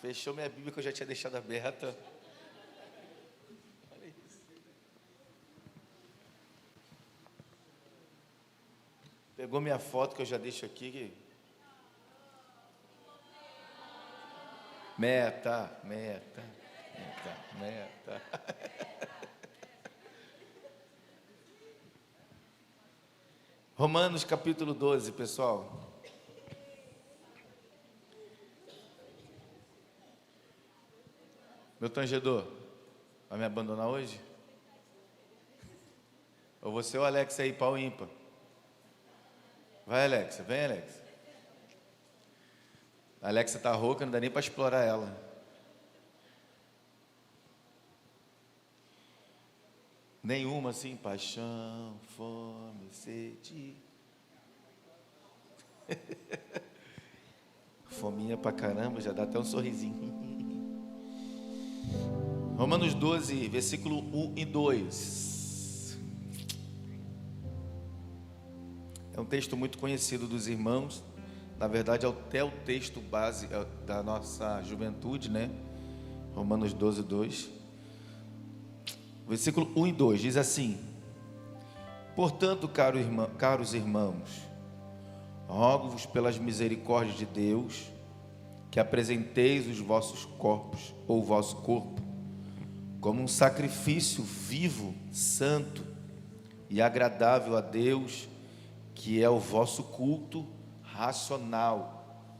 Fechou minha Bíblia que eu já tinha deixado aberta. Olha isso. Pegou minha foto que eu já deixo aqui. Meta. Romanos capítulo 12, pessoal. Meu tangedor, vai me abandonar hoje? Ou você ou Alex aí, pau ímpar? Vai, Alexa, vem, Alexa. A Alexa tá rouca, não dá nem para explorar ela. Nenhuma assim, paixão, fome, sede. Fominha pra caramba, já dá até um sorrisinho. Romanos 12, versículo 1 e 2. É um texto muito conhecido dos irmãos. Na verdade, é até o texto base da nossa juventude, né? Romanos 12, 2. Versículo 1 e 2 diz assim: portanto, caros irmãos, rogo-vos pelas misericórdias de Deus, que apresenteis os vossos corpos, ou o vosso corpo, como um sacrifício vivo, santo e agradável a Deus, que é o vosso culto racional.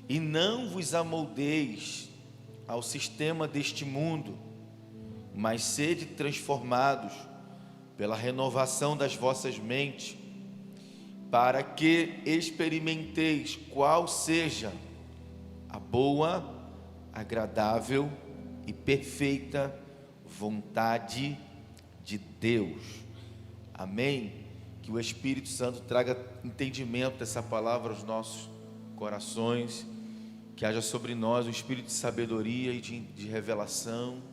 E não vos amoldeis ao sistema deste mundo, mas sede transformados pela renovação das vossas mentes, para que experimenteis qual seja a boa, agradável e perfeita vontade de Deus. Amém? Que o Espírito Santo traga entendimento dessa palavra aos nossos corações, que haja sobre nós um espírito de sabedoria e de revelação,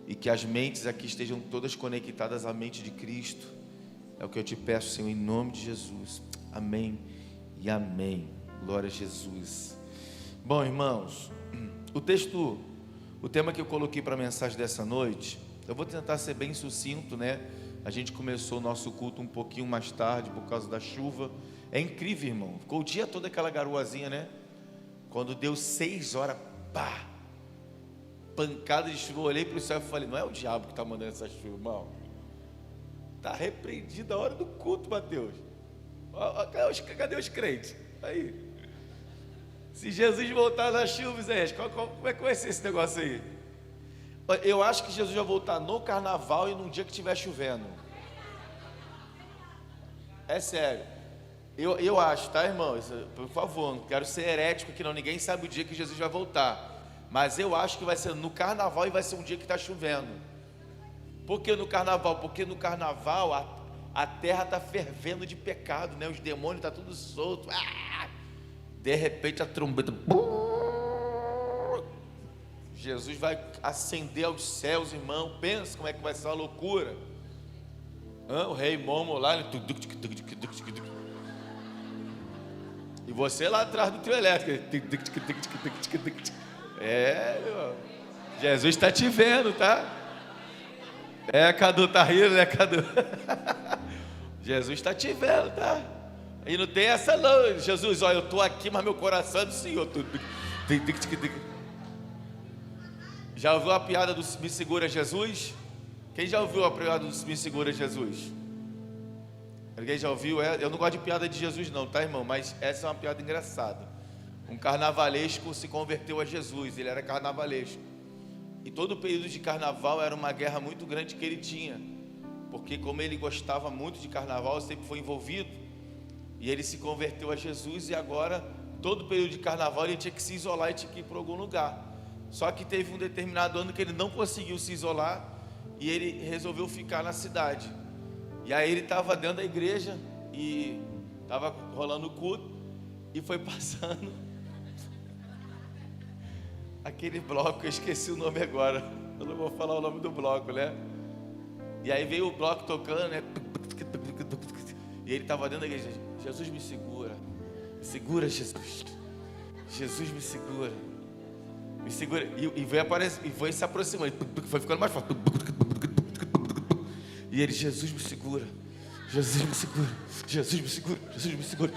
e que as mentes aqui estejam todas conectadas à mente de Cristo. É o que eu te peço, Senhor, em nome de Jesus. Amém e amém. Glória a Jesus. Bom, irmãos, o tema que eu coloquei para a mensagem dessa noite, eu vou tentar ser bem sucinto, né? A gente começou o nosso culto um pouquinho mais tarde por causa da chuva. É incrível, irmão. Ficou o dia todo aquela garoazinha, né? Quando deu 6 horas, pá! Pancada de chuva, eu olhei para o céu e falei: não é o diabo que está mandando essa chuva, irmão. Está repreendido a hora do culto, Mateus. Cadê os crentes? Aí. Se Jesus voltar na chuva, Zé, como é que vai ser esse negócio aí? Eu acho que Jesus vai voltar no carnaval e num dia que estiver chovendo. É sério. Eu acho, tá, irmão? Por favor, não quero ser herético aqui não. Ninguém sabe o dia que Jesus vai voltar. Mas eu acho que vai ser no carnaval e vai ser um dia que está chovendo. Por que no carnaval? Porque no carnaval a terra está fervendo de pecado, né? Os demônios estão tudo soltos. De repente a trombeta, Jesus vai ascender aos céus, irmão. Pensa como é que vai ser uma loucura. O rei Momo lá, e você lá atrás do teu elétrico. Irmão. Jesus está te vendo, tá? Cadu, tá rindo, né, Cadu? Jesus está te vendo, tá? E não tem essa não. Jesus, olha, eu estou aqui, mas meu coração é do Senhor. Já ouviu a piada do Me Segura Jesus? Quem já ouviu a piada do Me Segura Jesus? Alguém já ouviu? Eu não gosto de piada de Jesus não, tá, irmão? Mas essa é uma piada engraçada. Um carnavalesco se converteu a Jesus. Ele era carnavalesco. E todo o período de carnaval era uma guerra muito grande que ele tinha. Porque como ele gostava muito de carnaval, sempre foi envolvido. E ele se converteu a Jesus e agora, todo o período de carnaval, ele tinha que se isolar e tinha que ir para algum lugar. Só que teve um determinado ano que ele não conseguiu se isolar e ele resolveu ficar na cidade. E aí ele estava dentro da igreja e estava rolando o culto e foi passando aquele bloco, eu esqueci o nome agora, eu não vou falar o nome do bloco, né? E aí veio o bloco tocando, né? E ele estava dentro da igreja: Jesus me segura, segura Jesus, Jesus me segura. Me segura. E foi se aproximando. Foi ficando mais forte. E ele, Jesus me segura. Jesus me segura. Jesus me segura. Jesus me segura.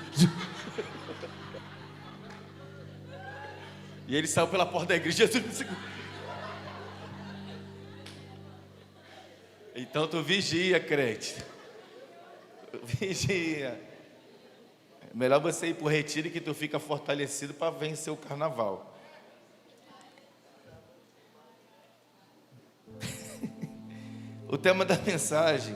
E ele saiu pela porta da igreja. Jesus me segura. Então tu vigia, crente. Vigia. É melhor você ir para o retiro que tu fica fortalecido para vencer o carnaval. O tema da mensagem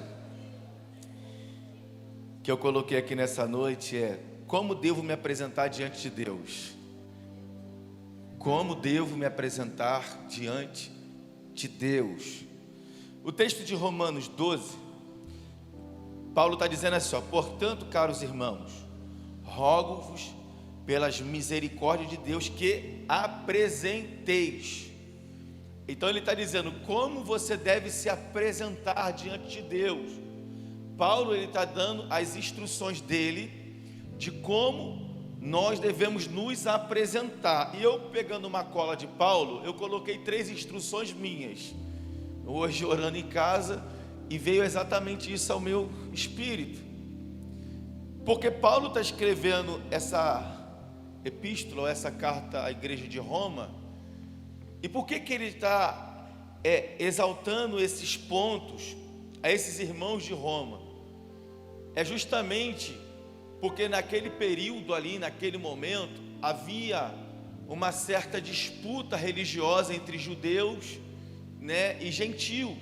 que eu coloquei aqui nessa noite é: como devo me apresentar diante de Deus? Como devo me apresentar diante de Deus? O texto de Romanos 12, Paulo está dizendo assim, ó: portanto, caros irmãos, rogo-vos pelas misericórdias de Deus que apresenteis. Então ele está dizendo como você deve se apresentar diante de Deus. Paulo ele está dando as instruções dele de como nós devemos nos apresentar. E eu, pegando uma cola de Paulo, eu coloquei 3 instruções minhas hoje orando em casa, e veio exatamente isso ao meu espírito, porque Paulo está escrevendo essa epístola, essa carta à igreja de Roma. E por que ele está exaltando esses pontos a esses irmãos de Roma? É justamente porque naquele período ali, naquele momento, havia uma certa disputa religiosa entre judeus, e gentios.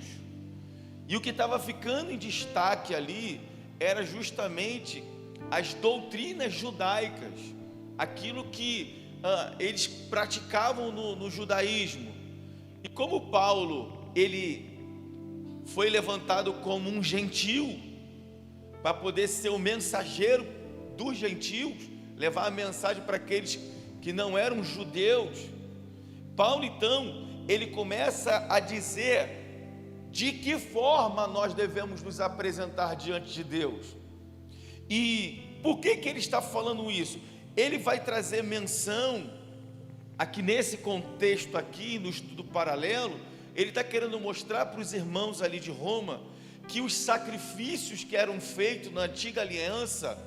E o que estava ficando em destaque ali era justamente as doutrinas judaicas, aquilo que eles praticavam no judaísmo. E como Paulo ele foi levantado como um gentil para poder ser o mensageiro dos gentios, levar a mensagem para aqueles que não eram judeus, Paulo então ele começa a dizer de que forma nós devemos nos apresentar diante de Deus. E por que ele está falando isso? Ele vai trazer menção aqui nesse contexto aqui, no estudo paralelo. Ele está querendo mostrar para os irmãos ali de Roma que os sacrifícios que eram feitos na antiga aliança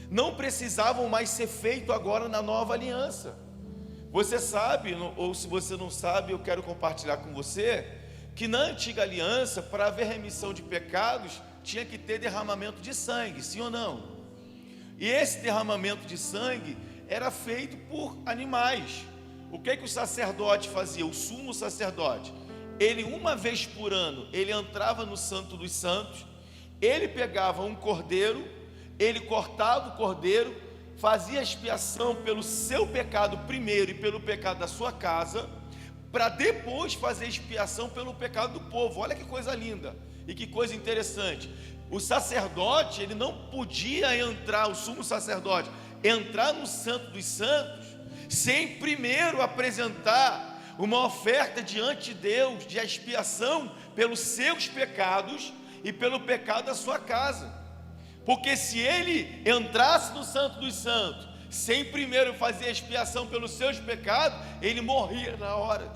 não precisavam mais ser feitos agora na nova aliança. Você sabe, ou se você não sabe, eu quero compartilhar com você, que na antiga aliança, para haver remissão de pecados, tinha que ter derramamento de sangue, sim ou não? E esse derramamento de sangue era feito por animais. O que o sacerdote fazia? O sumo sacerdote, ele uma vez por ano, ele entrava no Santo dos Santos, ele pegava um cordeiro, ele cortava o cordeiro, fazia expiação pelo seu pecado primeiro e pelo pecado da sua casa, para depois fazer expiação pelo pecado do povo. Olha que coisa linda e que coisa interessante. O sacerdote, ele não podia entrar, o sumo sacerdote, entrar no Santo dos Santos, sem primeiro apresentar uma oferta diante de Deus, de expiação pelos seus pecados e pelo pecado da sua casa. Porque se ele entrasse no Santo dos Santos, sem primeiro fazer expiação pelos seus pecados, ele morria na hora,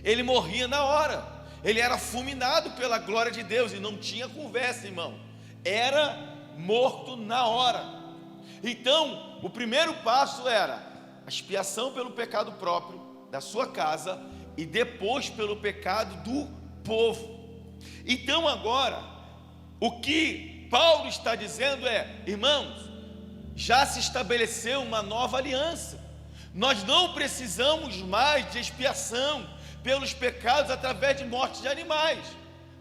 ele morria na hora, ele era fulminado pela glória de Deus, e não tinha conversa, irmão, era morto na hora. Então, o primeiro passo era a expiação pelo pecado próprio da sua casa, e depois pelo pecado do povo. Então agora, o que Paulo está dizendo é: irmãos, já se estabeleceu uma nova aliança, nós não precisamos mais de expiação pelos pecados através de morte de animais.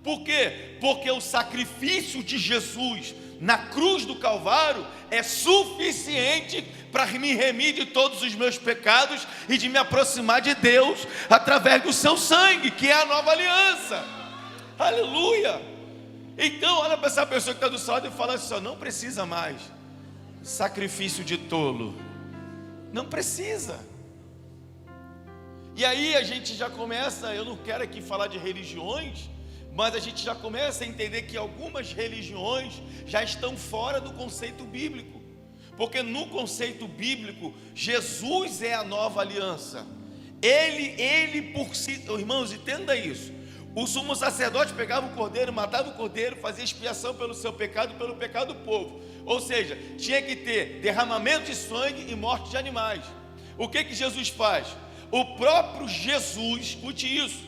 Por quê? Porque o sacrifício de Jesus na cruz do Calvário é suficiente para me remir de todos os meus pecados e de me aproximar de Deus através do seu sangue, que é a nova aliança. Aleluia! Então olha para essa pessoa que está do seu lado e fala assim: não precisa mais sacrifício de tolo, não precisa. E aí a gente já começa, eu não quero aqui falar de religiões, mas a gente já começa a entender que algumas religiões já estão fora do conceito bíblico, porque no conceito bíblico Jesus é a nova aliança, Ele por si, irmãos, entenda isso. O sumo sacerdote pegava o cordeiro, matava o cordeiro, fazia expiação pelo seu pecado e pelo pecado do povo. Ou seja, tinha que ter derramamento de sangue e morte de animais. O que Jesus faz? O próprio Jesus, escute isso,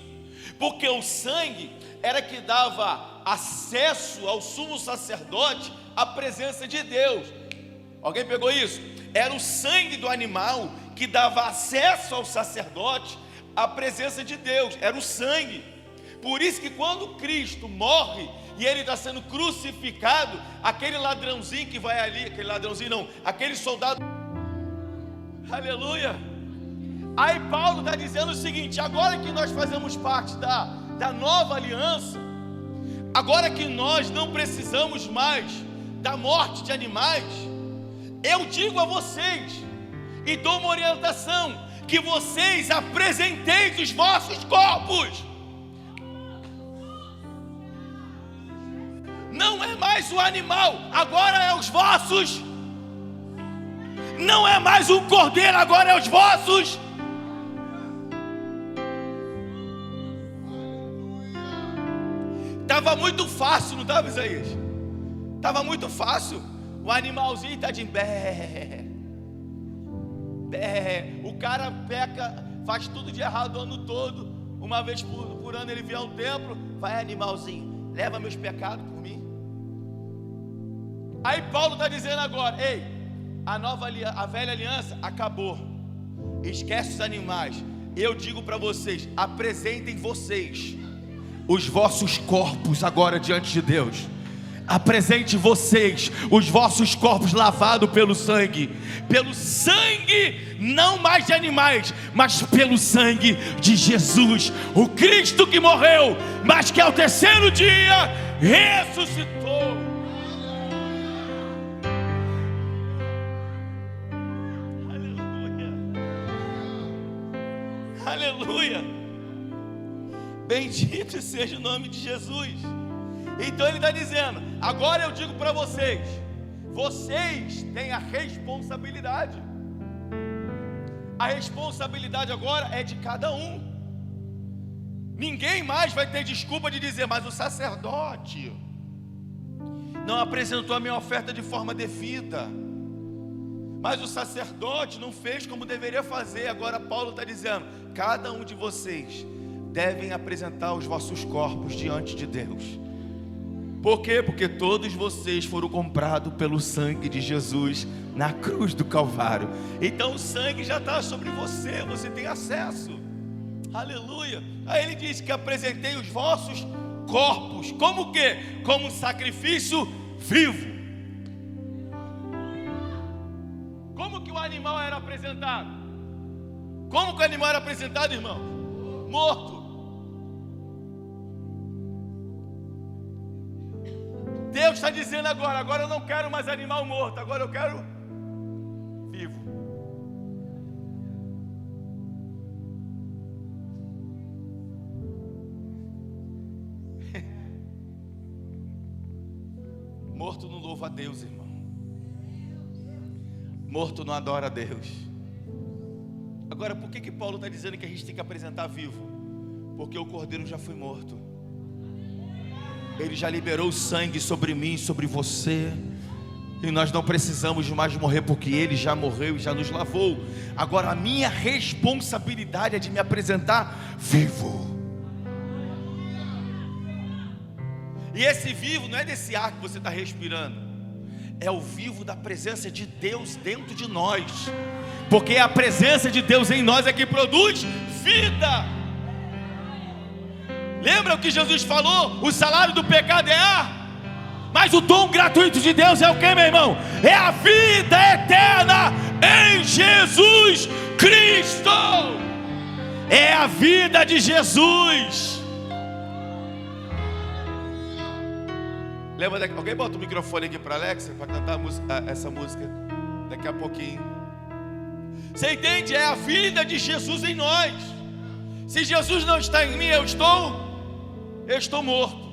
porque o sangue era que dava acesso ao sumo sacerdote à presença de Deus. Alguém pegou isso? Era o sangue do animal que dava acesso ao sacerdote à presença de Deus, era o sangue. Por isso que quando Cristo morre e ele está sendo crucificado, aquele ladrãozinho que vai ali, aquele soldado, aleluia. Aí Paulo está dizendo o seguinte: agora que nós fazemos parte da nova aliança, agora que nós não precisamos mais da morte de animais, eu digo a vocês e dou uma orientação, que vocês apresenteis os vossos corpos. Não é mais o animal, agora é os vossos. Não é mais um cordeiro, agora é os vossos. Estava muito fácil, não estava, Isaías? Estava muito fácil. O animalzinho está de bé. O cara peca, faz tudo de errado o ano todo. Uma vez por ano ele vem ao templo. Vai, animalzinho, leva meus pecados por mim. Aí Paulo está dizendo agora: ei, a velha aliança acabou. Esquece os animais. Eu digo para vocês: apresentem vocês os vossos corpos agora diante de Deus. Apresente vocês os vossos corpos lavados pelo sangue, não mais de animais, mas pelo sangue de Jesus, o Cristo que morreu, mas que ao terceiro dia ressuscitou. Aleluia, aleluia, bendito seja o nome de Jesus. Então ele está dizendo: agora eu digo para vocês, vocês têm a responsabilidade. A responsabilidade agora é de cada um. Ninguém mais vai ter desculpa de dizer: mas o sacerdote não apresentou a minha oferta de forma devida, mas o sacerdote não fez como deveria fazer. Agora Paulo está dizendo: cada um de vocês devem apresentar os vossos corpos diante de Deus. Por quê? Porque todos vocês foram comprados pelo sangue de Jesus na cruz do Calvário. Então o sangue já está sobre você, você tem acesso. Aleluia. Aí ele diz que apresentei os vossos corpos. Como o quê? Como um sacrifício vivo. Como que o animal era apresentado? Como que o animal era apresentado, irmão? Morto. Deus está dizendo agora eu não quero mais animal morto, agora eu quero vivo. Morto não louva a Deus, irmão. Morto não adora a Deus. Agora, por que Paulo está dizendo que a gente tem que apresentar vivo? Porque o cordeiro já foi morto. Ele já liberou o sangue sobre mim, sobre você. E nós não precisamos mais morrer, porque Ele já morreu e já nos lavou. Agora a minha responsabilidade é de me apresentar vivo. E esse vivo não é desse ar que você está respirando, é o vivo da presença de Deus dentro de nós. Porque é a presença de Deus em nós é que produz vida. Lembra o que Jesus falou? O salário do pecado é mas o dom gratuito de Deus é o que, meu irmão? É a vida eterna em Jesus Cristo. É a vida de Jesus. Lembra alguém bota o microfone aqui para Alexa para cantar essa música daqui a pouquinho. Você entende? É a vida de Jesus em nós. Se Jesus não está em mim, eu estou morto.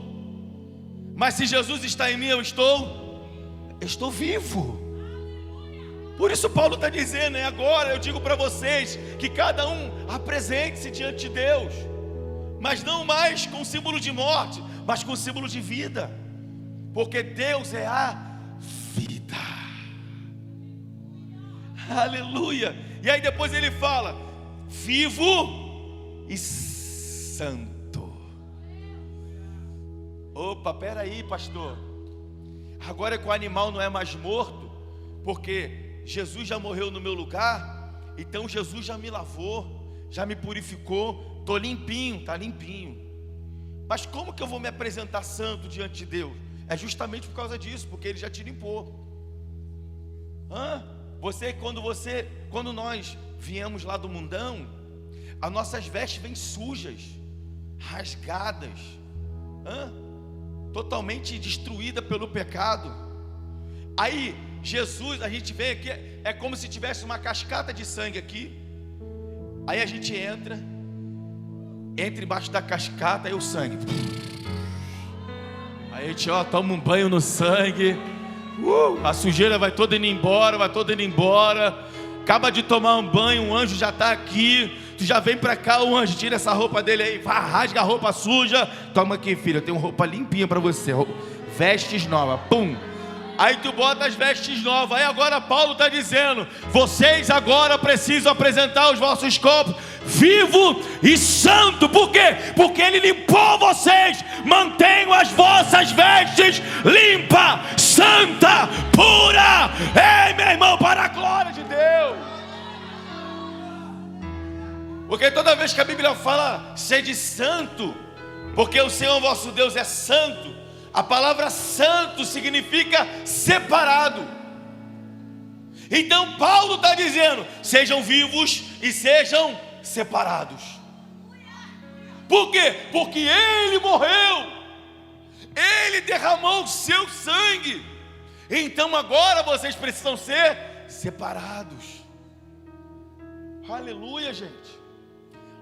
Mas se Jesus está em mim, eu estou vivo. Por isso Paulo está dizendo, agora eu digo para vocês, que cada um apresente-se diante de Deus, mas não mais com símbolo de morte, mas com símbolo de vida, porque Deus é a vida. Aleluia. E aí depois ele fala, vivo e santo. Opa, peraí, pastor, agora que o animal não é mais morto, porque Jesus já morreu no meu lugar, então Jesus já me lavou, já me purificou, estou limpinho, está limpinho. Mas como que eu vou me apresentar santo diante de Deus? É justamente por causa disso, porque Ele já te limpou. Quando nós viemos lá do mundão, as nossas vestes vêm sujas, rasgadas, totalmente destruída pelo pecado. Aí Jesus, a gente vem aqui, é como se tivesse uma cascata de sangue aqui. Aí a gente entra embaixo da cascata, aí o sangue. Aí a gente, toma um banho no sangue. A sujeira vai toda indo embora, Acaba de tomar um banho, um anjo já está aqui. Tu já vem para cá, o anjo tira essa roupa dele aí, rasga a roupa suja. Toma aqui, filho, eu tenho roupa limpinha para você, vestes novas, pum. Aí tu bota as vestes novas. Aí agora Paulo está dizendo, vocês agora precisam apresentar os vossos corpos vivo e santo. Por quê? Porque Ele limpou vocês. Mantenham as vossas vestes limpa, santa, pura. Ei, meu irmão, para a glória de Deus. Porque toda vez que a Bíblia fala sede santo, porque o Senhor vosso Deus é santo, a palavra santo significa separado. Então Paulo está dizendo, sejam vivos e sejam separados. Por quê? Porque Ele morreu, Ele derramou o seu sangue. Então agora vocês precisam ser separados. Aleluia, gente.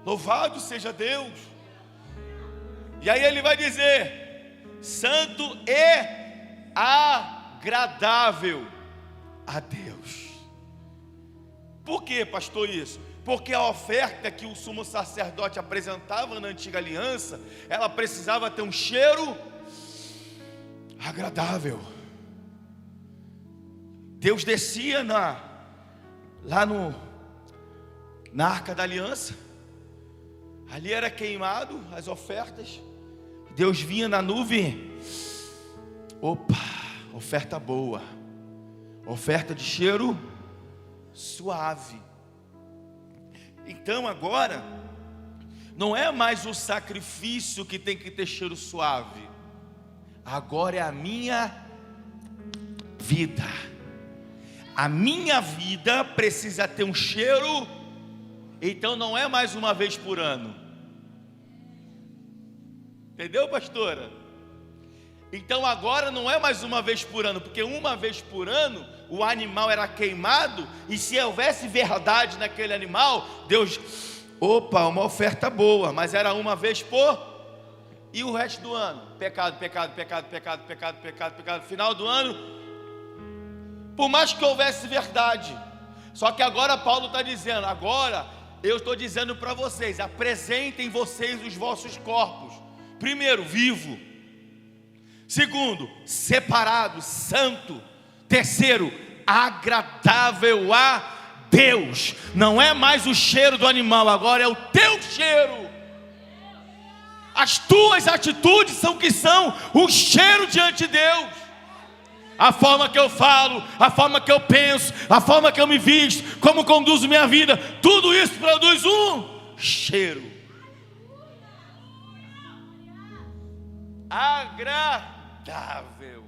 Louvado seja Deus. E aí ele vai dizer, santo e agradável a Deus. Por que, pastor, isso? Porque a oferta que o sumo sacerdote apresentava na antiga aliança, ela precisava ter um cheiro agradável. Deus descia na arca da aliança, ali era queimado as ofertas. Deus vinha na nuvem, opa, oferta boa, oferta de cheiro suave. Então agora, não é mais o sacrifício que tem que ter cheiro suave, agora é a minha vida. A minha vida precisa ter um cheiro, então não é mais uma vez por ano. Entendeu, pastora? Então agora não é mais uma vez por ano, porque uma vez por ano o animal era queimado, e se houvesse verdade naquele animal, Deus, opa, uma oferta boa, mas era uma vez por, e o resto do ano, pecado, final do ano, por mais que houvesse verdade. Só que agora Paulo está dizendo, agora eu estou dizendo para vocês, apresentem vocês os vossos corpos, primeiro, vivo. Segundo, separado, santo. Terceiro, agradável a Deus. Não é mais o cheiro do animal, agora é o teu cheiro. As tuas atitudes são o cheiro diante de Deus. A forma que eu falo, a forma que eu penso, a forma que eu me visto, como conduzo minha vida, tudo isso produz um cheiro agradável.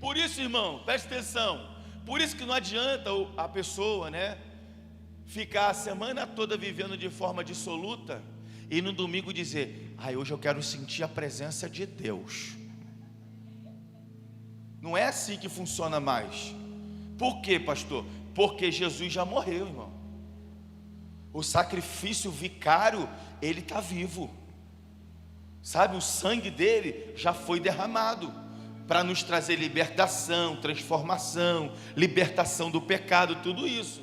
Por isso, irmão, preste atenção. Por isso que não adianta a pessoa, ficar a semana toda vivendo de forma dissoluta e no domingo dizer, hoje eu quero sentir a presença de Deus. Não é assim que funciona mais. Por quê, pastor? Porque Jesus já morreu, irmão. O sacrifício vicário, ele está vivo. Sabe, o sangue dele já foi derramado. para nos trazer libertação, transformação, libertação do pecado, tudo isso.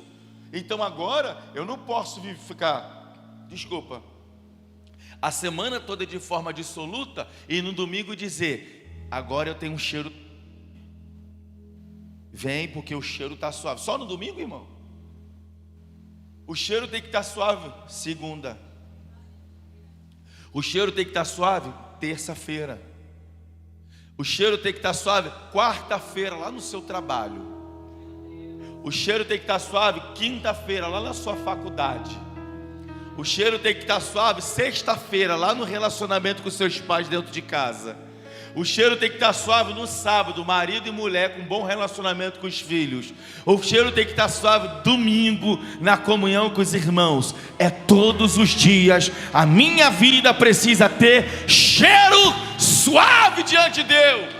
Então agora eu não posso ficar, a semana toda de forma dissoluta e no domingo dizer: agora eu tenho um cheiro. Vem, porque o cheiro está suave. Só no domingo, irmão? O cheiro tem que estar suave segunda. O cheiro tem que estar suave terça-feira. O cheiro tem que estar suave quarta-feira, lá no seu trabalho. O cheiro tem que estar suave quinta-feira, lá na sua faculdade. O cheiro tem que estar suave sexta-feira, lá no relacionamento com seus pais dentro de casa. O cheiro tem que estar suave no sábado, marido e mulher com bom relacionamento com os filhos. O cheiro tem que estar suave domingo, na comunhão com os irmãos. É todos os dias. A minha vida precisa ter cheiro suave diante de Deus.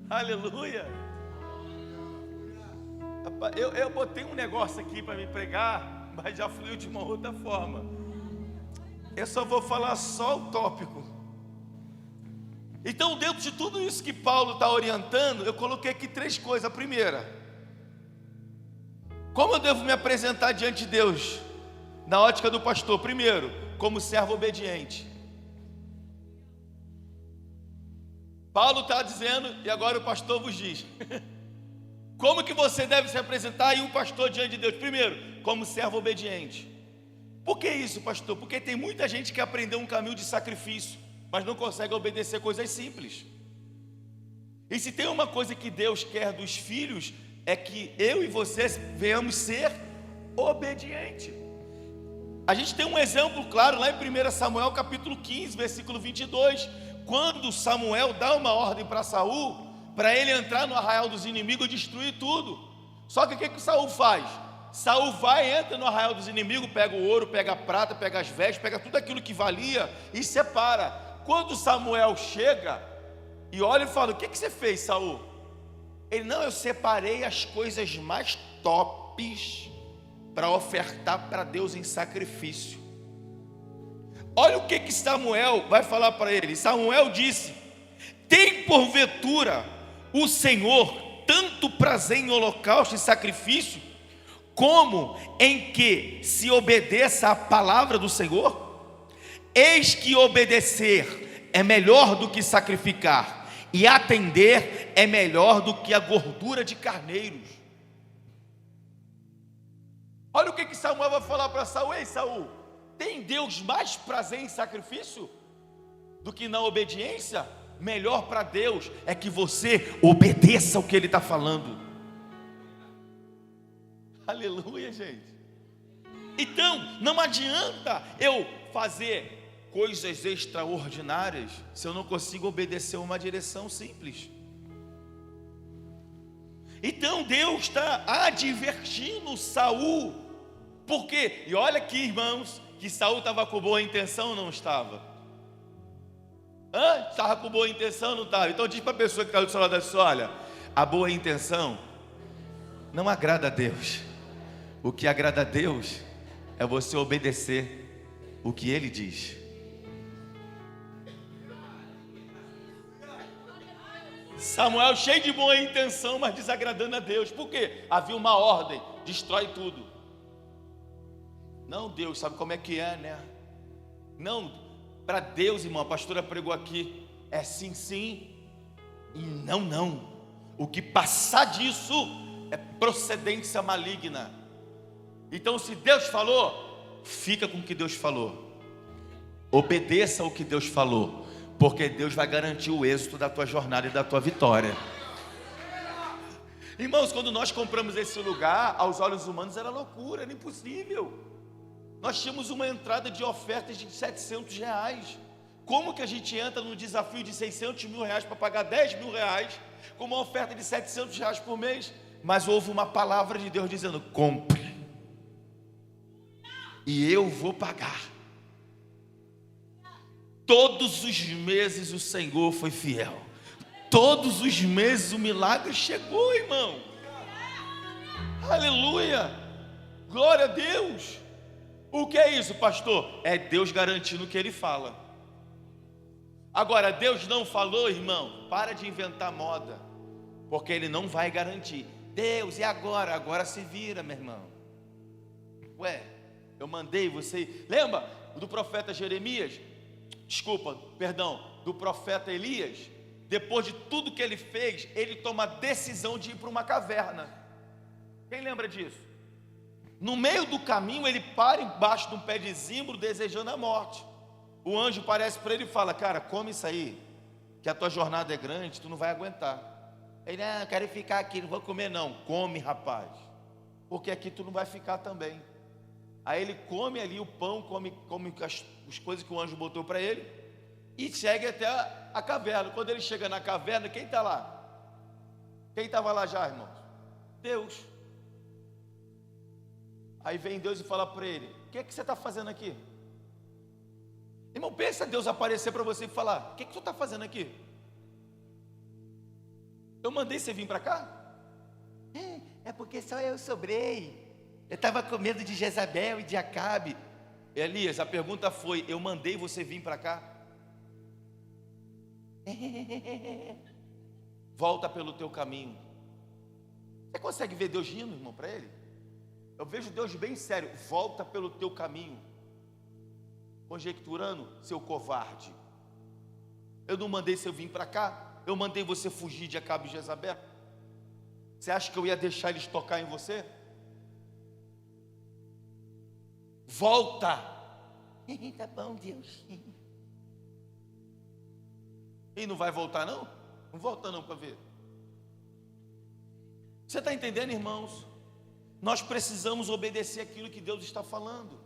Aleluia. Eu botei um negócio aqui para me pregar, mas já fluiu de uma outra forma. Eu só vou falar só o tópico. Então, dentro de tudo isso que Paulo está orientando, eu coloquei aqui 3 coisas. A primeira: como eu devo me apresentar diante de Deus, na ótica do pastor? Primeiro, como servo obediente. Paulo está dizendo, e agora o pastor vos diz: como que você deve se apresentar e um pastor diante de Deus? Primeiro, como servo obediente. Por que isso, pastor? Porque tem muita gente que aprendeu um caminho de sacrifício, mas não consegue obedecer coisas simples. E se tem uma coisa que Deus quer dos filhos, é que eu e vocês venhamos ser obedientes. A gente tem um exemplo claro lá em 1 Samuel capítulo 15, versículo 22, quando Samuel dá uma ordem para Saul, para ele entrar no arraial dos inimigos e destruir tudo. Só que o que Saul faz? Saul vai, entra no arraial dos inimigos, pega o ouro, pega a prata, pega as vestes, pega tudo aquilo que valia e separa. Quando Samuel chega e olha e fala: o que você fez, Saul? Ele: não, eu separei as coisas mais tops para ofertar para Deus em sacrifício. Olha o que Samuel vai falar para ele. Samuel disse: tem porventura o Senhor tanto prazer em holocausto e sacrifício, como em que se obedeça à palavra do Senhor? Eis que obedecer é melhor do que sacrificar, e atender é melhor do que a gordura de carneiros. Olha o que Samuel vai falar para Saul: ei, Saul, tem Deus mais prazer em sacrifício do que na obediência? Melhor para Deus é que você obedeça o que Ele está falando. Aleluia, gente. Então, não adianta eu fazer coisas extraordinárias se eu não consigo obedecer uma direção simples. Então Deus está advertindo Saul. Por quê? E olha aqui, irmãos, que Saul estava com boa intenção ou não estava? Estava com boa intenção ou não estava? Então diz para a pessoa que está do seu lado assim: olha, a boa intenção não agrada a Deus. O que agrada a Deus é você obedecer o que Ele diz. Samuel cheio de boa intenção, mas desagradando a Deus. Por quê? Havia uma ordem: destrói tudo. Não, Deus sabe como é que é, né? Não, para Deus, irmão, a pastora pregou aqui, é sim, sim e não, não. O que passar disso é procedência maligna. Então, se Deus falou, fica com o que Deus falou. Obedeça o que Deus falou, porque Deus vai garantir o êxito da tua jornada e da tua vitória. Irmãos, quando nós compramos esse lugar, aos olhos humanos era loucura, era impossível. Nós tínhamos uma entrada de ofertas de R$700. Como que a gente entra no desafio de R$600 mil para pagar R$10 mil com uma oferta de R$700 por mês? Mas houve uma palavra de Deus dizendo: compre, e eu vou pagar. Todos os meses o Senhor foi fiel. Todos os meses o milagre chegou, irmão. Aleluia, glória a Deus. O que é isso, pastor? É Deus garantindo o que Ele fala. Agora, Deus não falou, irmão, para de inventar moda, porque Ele não vai garantir. Deus, e agora? Agora se vira, meu irmão. Ué, eu mandei você... Lembra do profeta Jeremias? Do profeta Elias? Depois de tudo que ele fez, ele toma a decisão de ir para uma caverna. Quem lembra disso? No meio do caminho, ele para embaixo de um pé de zimbro, desejando a morte. O anjo aparece para ele e fala: cara, come isso aí, que a tua jornada é grande, tu não vai aguentar. Ele: não, quero ficar aqui, não vou comer não. Come, rapaz, porque aqui tu não vai ficar também. Aí ele come ali o pão, come as coisas que o anjo botou para ele, e segue até a caverna. Quando ele chega na caverna, quem está lá? Quem estava lá já, irmãos? Deus. Aí vem Deus e fala para ele: o que é que você está fazendo aqui? Irmão, pensa Deus aparecer para você e falar: o que é que tu está fazendo aqui? Eu mandei você vir para cá? É porque só eu sobrei. Eu estava com medo de Jezabel e de Acabe. Elias, a pergunta foi: eu mandei você vir para cá? Volta pelo teu caminho. Você consegue ver Deus rindo, irmão, para ele? Eu vejo Deus bem sério: volta pelo teu caminho. Conjecturando, seu covarde, eu não mandei você vir para cá, eu mandei você fugir de Acabe e Jezabel. Você acha que eu ia deixar eles tocar em você? Volta. Tá bom, Deus. E não vai voltar não? Não volta não para ver. Você está entendendo, irmãos? Nós precisamos obedecer aquilo que Deus está falando.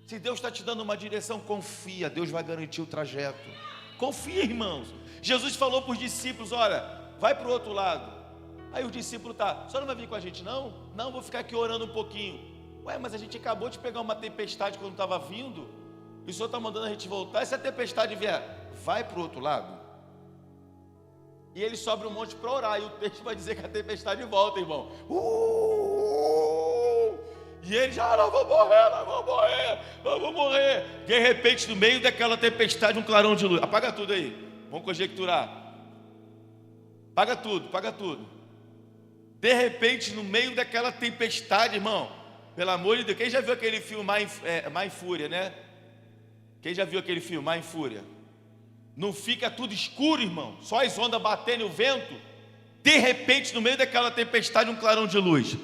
Se Deus está te dando uma direção, confia, Deus vai garantir o trajeto. Confia, irmãos. Jesus falou para os discípulos: olha, vai para o outro lado. Aí o discípulo só não vai vir com a gente não? Não, vou ficar aqui orando um pouquinho. Ué, mas a gente acabou de pegar uma tempestade quando estava vindo, e o Senhor está mandando a gente voltar. E se a tempestade vier, vai para o outro lado. E ele sobe um monte para orar, e o texto vai dizer que a tempestade volta, irmão. E ele já: nós vamos morrer. De repente, no meio daquela tempestade, um clarão de luz. Apaga tudo aí, vamos conjecturar. Apaga tudo. De repente, no meio daquela tempestade, irmão, pelo amor de Deus, quem já viu aquele filme Mar em Fúria, né? Quem já viu aquele filme Mar em Fúria? Não fica tudo escuro, irmão, só as ondas batendo e o vento. De repente, no meio daquela tempestade, um clarão de luz.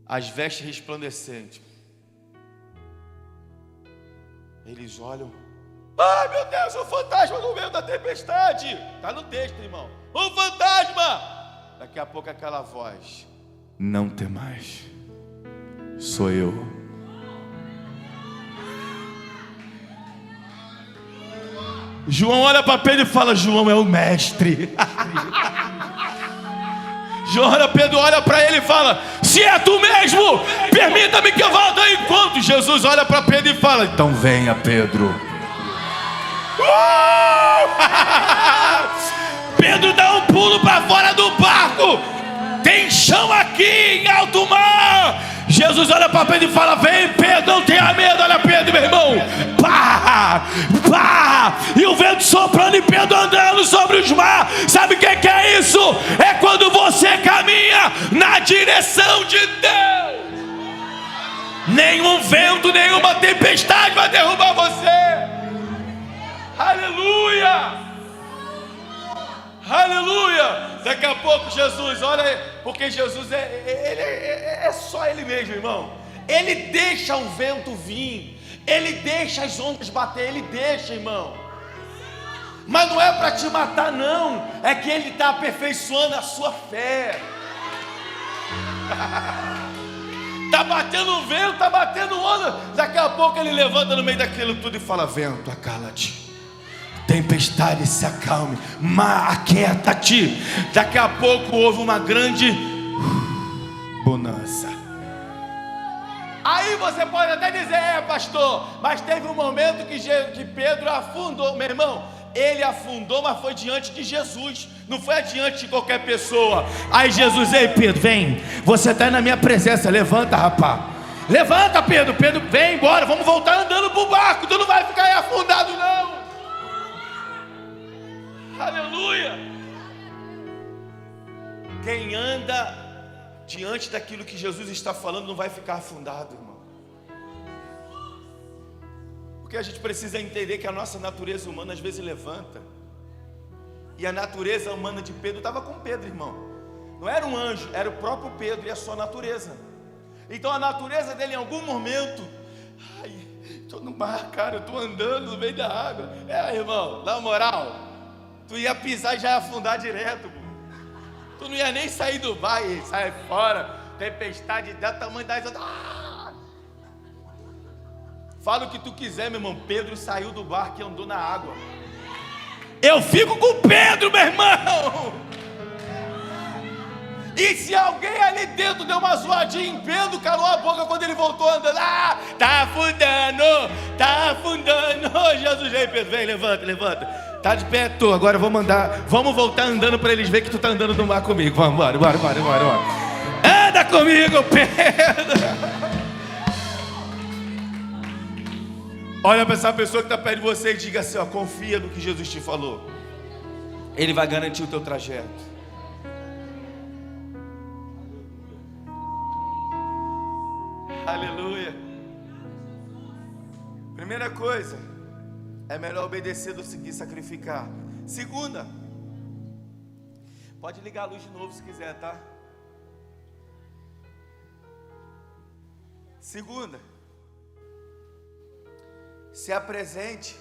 As vestes resplandecentes. Eles olham: ai meu Deus, um fantasma no meio da tempestade. Está no texto, irmão: um fantasma. Daqui a pouco aquela voz: não tem mais, sou eu. João olha para Pedro e fala: João é o mestre. Pedro olha para ele e fala: se é tu mesmo, permita-me que eu volte ao encontro. Jesus olha para Pedro e fala: então venha, Pedro. Pedro dá um pulo para fora do barco. Tem chão aqui em alto mar. Jesus olha para Pedro e fala: vem, Pedro, não tenha medo. Olha Pedro, meu irmão. Pá, pá. E o vento soprando e Pedro andando sobre os mares. Sabe o que é isso? É quando você caminha na direção de Deus. Nenhum vento, nenhuma tempestade vai derrubar você. Aleluia. Aleluia. Daqui a pouco Jesus, olha aí, porque Jesus é só Ele mesmo, irmão. Ele deixa o vento vir, Ele deixa as ondas bater, Ele deixa, irmão. Mas não é para te matar não, é que Ele está aperfeiçoando a sua fé. Está batendo o vento, está batendo onda. Daqui a pouco Ele levanta no meio daquilo tudo e fala: vento, acala-te. Tempestade, se acalme, mar, aquieta-te. Daqui a pouco houve uma grande bonança. Aí você pode até dizer: pastor, mas teve um momento que Pedro afundou. Meu irmão, Ele afundou, mas foi diante de Jesus, não foi diante de qualquer pessoa. Aí Jesus: ei Pedro, vem, você está na minha presença, levanta, rapaz, levanta Pedro, vem embora, vamos voltar andando para o barco, tu não vai ficar aí afundado não. Aleluia. Quem anda diante daquilo que Jesus está falando não vai ficar afundado, irmão. Porque a gente precisa entender que a nossa natureza humana às vezes levanta. E a natureza humana de Pedro estava com Pedro, irmão. Não era um anjo, era o próprio Pedro e a sua natureza. Então a natureza dele em algum momento: ai, estou no mar, cara, eu estou andando no meio da água. Irmão, na moral, tu ia pisar e já ia afundar direto, pô. Tu não ia nem sair do bar e sai fora, tempestade da tamanho das outras. Fala o que tu quiser, meu irmão. Pedro saiu do barco e andou na água. Eu fico com Pedro, meu irmão. E se alguém ali dentro deu uma zoadinha em Pedro, calou a boca quando ele voltou andando. Tá afundando, tá afundando. Jesus, vem Pedro, vem, levanta. Tá de pé, tô. Agora vamos voltar andando para eles verem que tu tá andando no mar comigo. Vamos, bora. Anda comigo, Pedro. Olha para essa pessoa que está perto de você e diga assim: confia no que Jesus te falou. Ele vai garantir o teu trajeto. Aleluia. Primeira coisa, é melhor obedecer do que sacrificar. Segunda, pode ligar a luz de novo se quiser, tá? Segunda, se apresente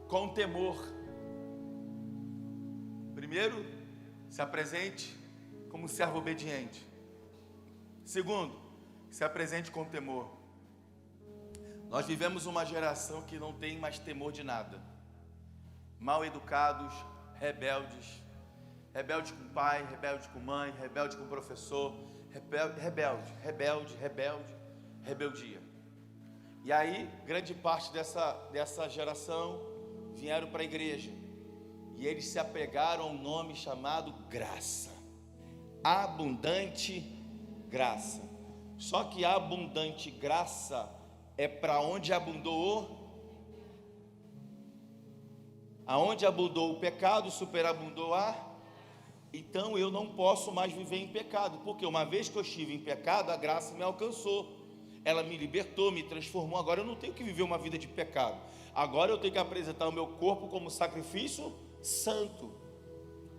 com temor. Primeiro, se apresente como servo obediente. Segundo, se apresente com temor. Nós vivemos uma geração que não tem mais temor de nada. Mal educados, rebeldes com pai, rebelde com mãe, rebelde com professor, rebeldia. E aí, grande parte dessa geração vieram para a igreja. E eles se apegaram a um nome chamado graça. Abundante graça. Só que a abundante graça é para onde abundou aonde abundou o pecado, superabundou então eu não posso mais viver em pecado, porque uma vez que eu estive em pecado, a graça me alcançou, ela me libertou, me transformou. Agora eu não tenho que viver uma vida de pecado, agora eu tenho que apresentar o meu corpo como sacrifício santo,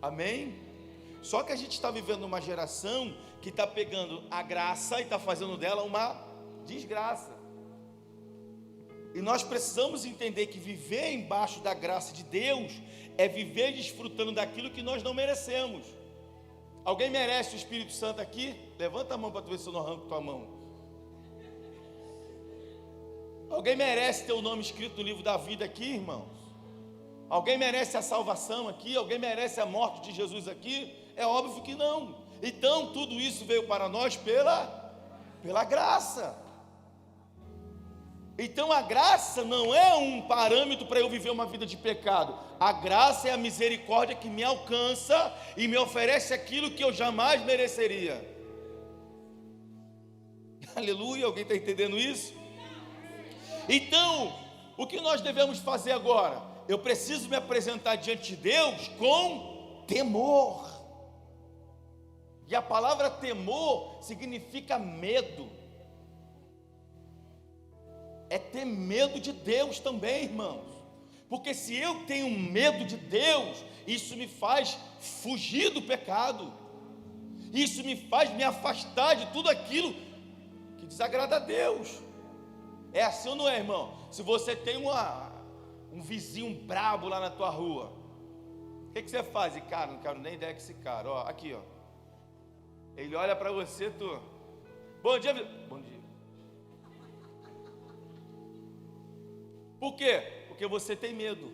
amém? Só que a gente está vivendo uma geração que está pegando a graça e está fazendo dela uma desgraça. E nós precisamos entender que viver embaixo da graça de Deus é viver desfrutando daquilo que nós não merecemos. Alguém merece o Espírito Santo aqui? Levanta a mão para tu ver se eu não arranco tua mão. Alguém merece ter o nome escrito no livro da vida aqui, irmãos? Alguém merece a salvação aqui? Alguém merece a morte de Jesus aqui? É óbvio que não. Então tudo isso veio para nós pela graça. Então a graça não é um parâmetro para eu viver uma vida de pecado. A graça é a misericórdia que me alcança e me oferece aquilo que eu jamais mereceria. Aleluia, alguém está entendendo isso? Então, o que nós devemos fazer agora? Eu preciso me apresentar diante de Deus com temor. E a palavra temor significa medo. É ter medo de Deus também, irmãos. Porque se eu tenho medo de Deus, isso me faz fugir do pecado. Isso me faz me afastar de tudo aquilo que desagrada a Deus. É assim ou não é, irmão? Se você tem um vizinho brabo lá na tua rua, o que você faz? E cara, não quero nem ideia com esse cara. Ó, aqui, ó. Ele olha para você, tu. Bom dia, bom dia. Por quê? Porque você tem medo.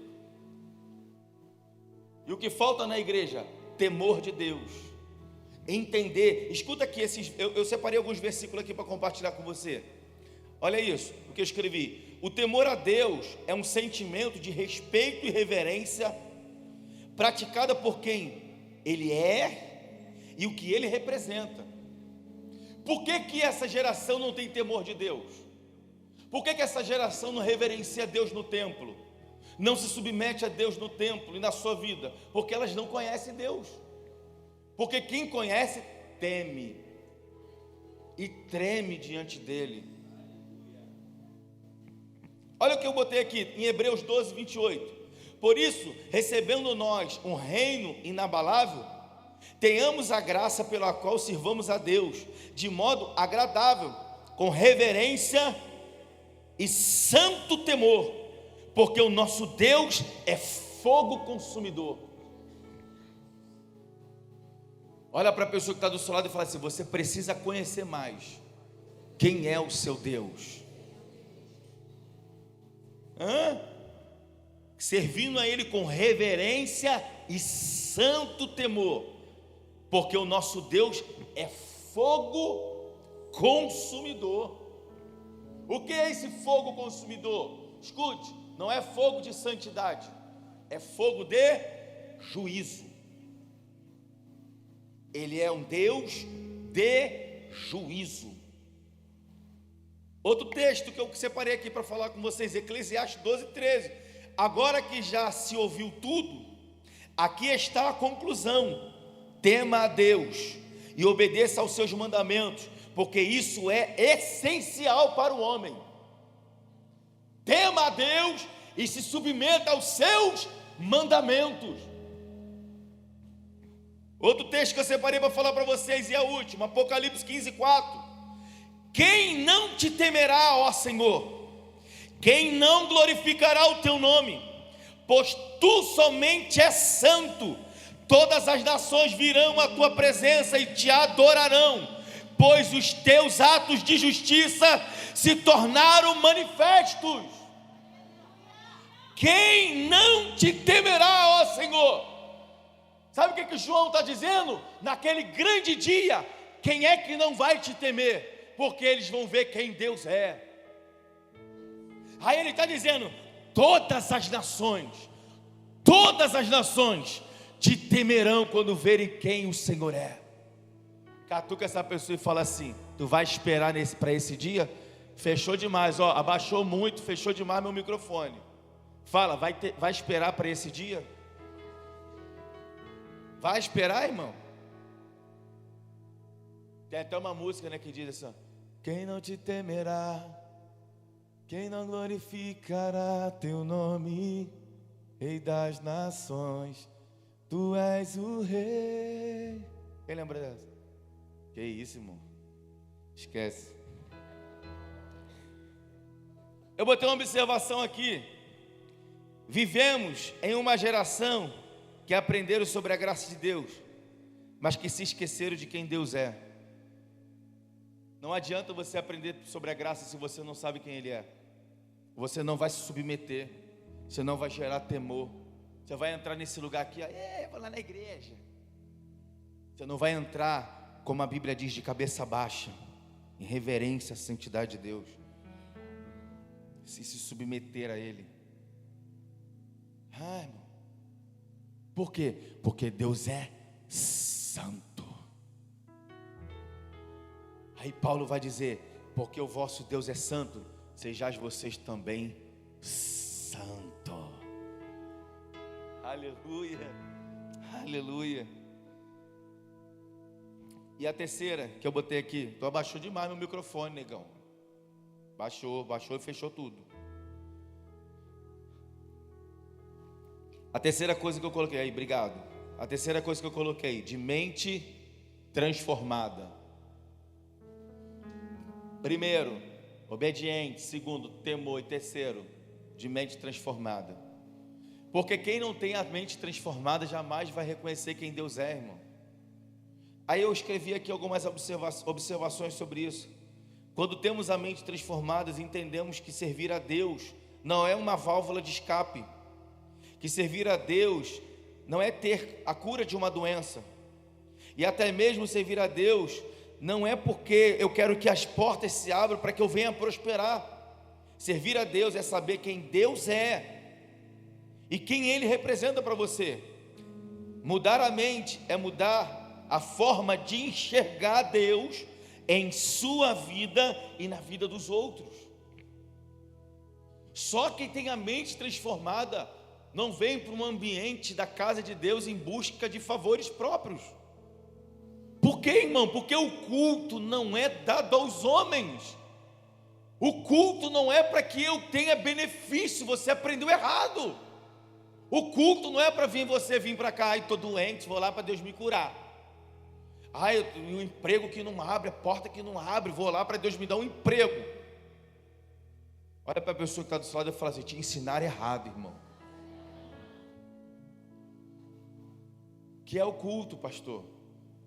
E o que falta na igreja? Temor de Deus. Entender. Escuta aqui, eu separei alguns versículos aqui para compartilhar com você. Olha isso, o que eu escrevi. o temor a Deus é um sentimento de respeito e reverência praticada por quem Ele é e o que Ele representa. Por que essa geração não tem temor de Deus? Por que essa geração não reverencia Deus no templo? Não se submete a Deus no templo e na sua vida? Porque elas não conhecem Deus. Porque quem conhece, teme e treme diante dEle. Olha o que eu botei aqui, em Hebreus 12, 28. Por isso, recebendo nós um reino inabalável, tenhamos a graça pela qual sirvamos a Deus, de modo agradável, com reverência e santo temor, porque o nosso Deus é fogo consumidor. Olha para a pessoa que está do seu lado e fala assim: você precisa conhecer mais quem é o seu Deus. Servindo a Ele com reverência e santo temor, porque o nosso Deus é fogo consumidor. O que é esse fogo consumidor? Escute, não é fogo de santidade, é fogo de juízo. Ele é um Deus de juízo. Outro texto que eu separei aqui para falar com vocês, Eclesiastes 12, 13. Agora que já se ouviu tudo, aqui está a conclusão: tema a Deus e obedeça aos seus mandamentos, porque isso é essencial para o homem. Tema a Deus e se submeta aos seus mandamentos. Outro texto que eu separei para falar para vocês, e a última, Apocalipse 15, 4. Quem não te temerá, ó Senhor? Quem não glorificará o teu nome? Pois tu somente és santo. Todas as nações virão à tua presença e te adorarão, pois os teus atos de justiça se tornaram manifestos. Quem não te temerá, ó Senhor? Sabe o que João está dizendo? Naquele grande dia, quem é que não vai te temer? Porque eles vão ver quem Deus é. Aí ele está dizendo: todas as nações te temerão quando verem quem o Senhor é. Catuca essa pessoa e fala assim: tu vai esperar para esse dia? Fechou demais, ó, abaixou muito, fechou demais meu microfone. Fala, vai esperar para esse dia? Vai esperar, irmão? Tem até uma música, né, que diz assim: quem não te temerá, quem não glorificará teu nome, Rei das nações, tu és o Rei. Quem lembra dessa? Que isso, irmão? Esquece. Eu botei uma observação aqui. Vivemos em uma geração que aprenderam sobre a graça de Deus, mas que se esqueceram de quem Deus é. Não adianta você aprender sobre a graça se você não sabe quem Ele é. Você não vai se submeter, você não vai gerar temor. Você vai entrar nesse lugar aqui, vou lá na igreja. Você não vai entrar, como a Bíblia diz, de cabeça baixa, em reverência à santidade de Deus, se submeter a Ele. Irmão, por quê? Porque Deus é santo. Aí Paulo vai dizer: porque o vosso Deus é santo, sejais vocês também santo. Aleluia, aleluia. E a terceira que eu botei aqui, tu abaixou demais meu microfone, negão. Baixou e fechou tudo. A terceira coisa que eu coloquei aí, obrigado. A terceira coisa que eu coloquei, de mente transformada. Primeiro, obediente. Segundo, temor. E terceiro, de mente transformada. Porque quem não tem a mente transformada jamais vai reconhecer quem Deus é, irmão. Aí eu escrevi aqui algumas observações sobre isso. Quando temos a mente transformada, entendemos que servir a Deus não é uma válvula de escape. Que servir a Deus não é ter a cura de uma doença. E até mesmo servir a Deus não é porque eu quero que as portas se abram para que eu venha prosperar. Servir a Deus é saber quem Deus é e quem Ele representa para você. Mudar a mente é mudar a forma de enxergar Deus em sua vida e na vida dos outros. Só quem tem a mente transformada não vem para um ambiente da casa de Deus em busca de favores próprios. Por quê, irmão? Porque o culto não é dado aos homens. O culto não é para que eu tenha benefício. Você aprendeu errado. O culto não é para você vir para cá, estou doente, vou lá para Deus me curar. O emprego que não abre, a porta que não abre, vou lá para Deus me dar um emprego. Olha para a pessoa que está do seu lado e fala assim: te ensinaram errado, irmão. O que é o culto, pastor?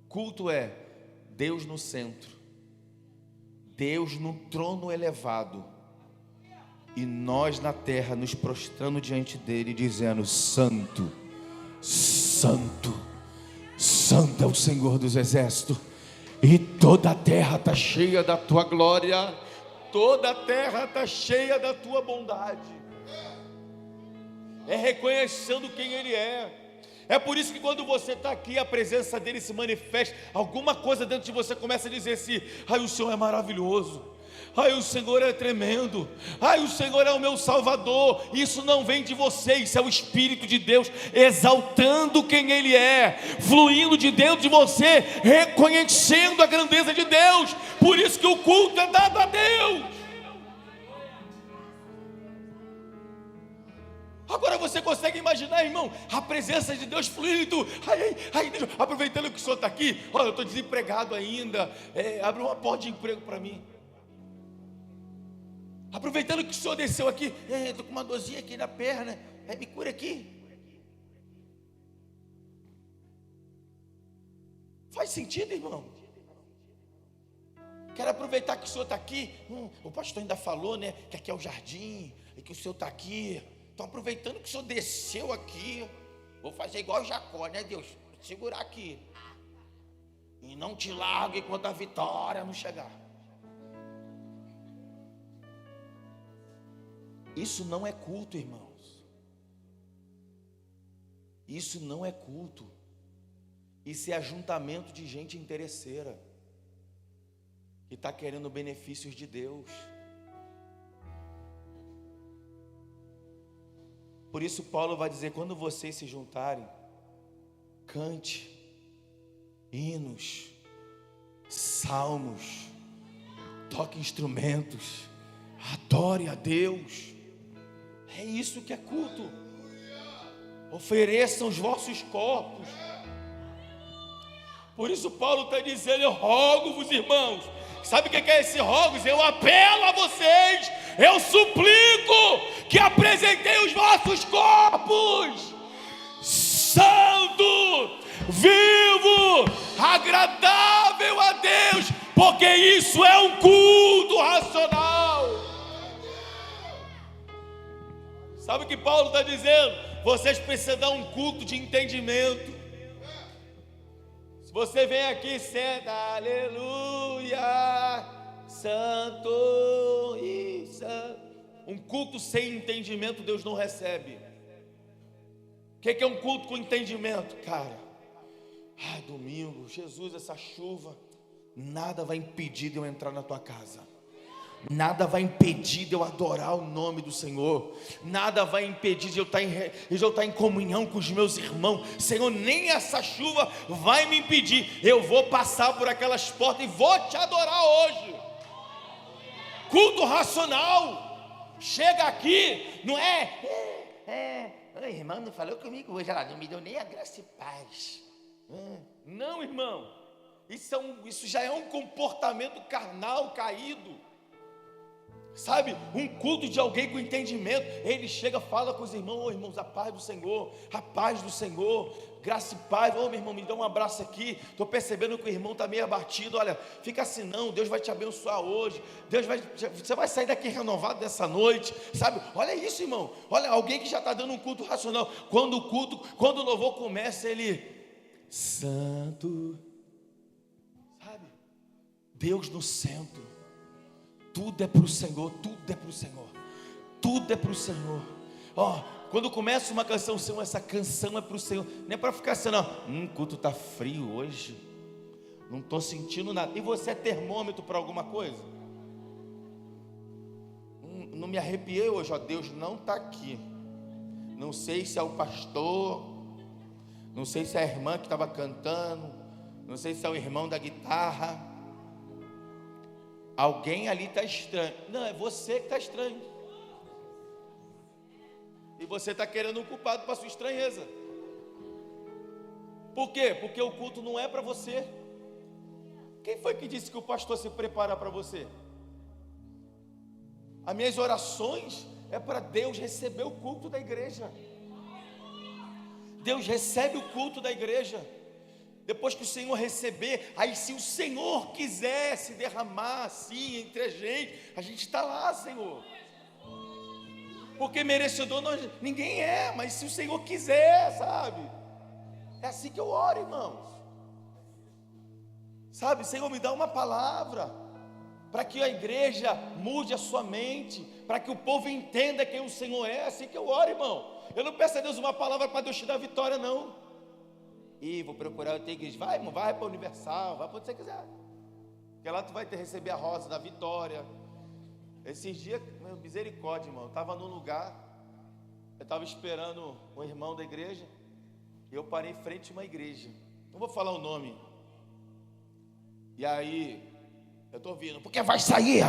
Culto é Deus no centro, Deus no trono elevado, e nós na terra nos prostrando diante dele, dizendo: Santo, Santo, Santo é o Senhor dos exércitos, e toda a terra está cheia da tua glória, toda a terra está cheia da tua bondade. É reconhecendo quem Ele é. É por isso que quando você está aqui, a presença dele se manifesta, alguma coisa dentro de você começa a dizer assim: ai, o Senhor é maravilhoso, ai, o Senhor é tremendo, ai, o Senhor é o meu Salvador. Isso não vem de você, isso é o Espírito de Deus exaltando quem Ele é, fluindo de dentro de você, reconhecendo a grandeza de Deus. Por isso que o culto é dado a Deus. Agora você consegue imaginar, irmão, a presença de Deus fluindo, Deus, aproveitando que o senhor está aqui, olha, eu estou desempregado ainda, abre uma porta de emprego para mim. Aproveitando que o senhor desceu aqui, estou com uma dorzinha aqui na perna, me cura aqui. Faz sentido, irmão? Quero aproveitar que o senhor está aqui, o pastor ainda falou, né, que aqui é o jardim, e que o senhor está aqui. Estou aproveitando que o senhor desceu aqui, vou fazer igual Jacó, né, Deus? Vou te segurar aqui, e não te largue enquanto a vitória não chegar. Isso não é culto, irmãos. Isso não é culto. Isso é ajuntamento de gente interesseira, que está querendo benefícios de Deus. Por isso Paulo vai dizer: quando vocês se juntarem, cante hinos, salmos, toque instrumentos, adore a Deus. É isso que é culto. Ofereçam os vossos corpos. Por isso Paulo está dizendo: eu rogo-vos, irmãos. Sabe o que é esse rogos? Eu apelo a vocês, eu suplico que apresentei os vossos corpos santo, vivo, agradável a Deus, porque isso é um culto racional. Sabe o que Paulo está dizendo? Vocês precisam dar um culto de entendimento. Se você vem aqui e senta, aleluia, santo e santo. Um culto sem entendimento Deus não recebe. O que é um culto com entendimento, cara? Domingo, Jesus, essa chuva, nada vai impedir de eu entrar na tua casa. Nada vai impedir de eu adorar o nome do Senhor. Nada vai impedir de eu estar em comunhão com os meus irmãos. Senhor, nem essa chuva vai me impedir. Eu vou passar por aquelas portas e vou te adorar hoje. Culto racional. Chega aqui, não o irmão não falou comigo hoje, ela não me deu nem a graça e paz. Não, irmão, isso já é um comportamento carnal caído. Sabe, um culto de alguém com entendimento. Ele chega, fala com os irmãos: irmãos, a paz do Senhor, graça e paz. Meu irmão, me dá um abraço aqui. Estou percebendo que o irmão está meio abatido. Olha, fica assim não, Deus vai te abençoar hoje. Você vai sair daqui renovado nessa noite. Sabe, olha isso, irmão. Olha, alguém que já está dando um culto racional. Quando o louvor começa, ele: santo, sabe, Deus no centro, tudo é para o Senhor, tudo é para o Senhor, tudo é para o Senhor. Quando começa uma canção, Senhor, essa canção é para o Senhor, não é para ficar assim, não. O culto está frio hoje, não estou sentindo nada. E você é termômetro para alguma coisa? Não me arrepiei hoje, Deus não está aqui. Não sei se é o pastor, não sei se é a irmã que estava cantando, não sei se é o irmão da guitarra. Alguém ali está estranho. Não, é você que está estranho. E você está querendo um culpado para a sua estranheza. Por quê? Porque o culto não é para você. Quem foi que disse que o pastor se prepara para você? As minhas orações é para Deus receber o culto da igreja. Deus recebe o culto da igreja. Depois que o Senhor receber, aí se o Senhor quiser se derramar assim entre a gente está lá, Senhor. Porque merecedor ninguém é, mas se o Senhor quiser, sabe? É assim que eu oro, irmãos. Sabe, Senhor, me dá uma palavra para que a igreja mude a sua mente, para que o povo entenda quem o Senhor é. É assim que eu oro, irmão. Eu não peço a Deus uma palavra para Deus te dar vitória, não. E vou procurar outra igreja. Vai, irmão, vai para a Universal, vai para onde você quiser. Porque lá tu vai receber a rosa da vitória. Esses dias, meu, misericórdia, irmão, eu estava num lugar, eu estava esperando um irmão da igreja, e eu parei em frente a uma igreja, não vou falar o nome, e aí, eu estou ouvindo, porque vai sair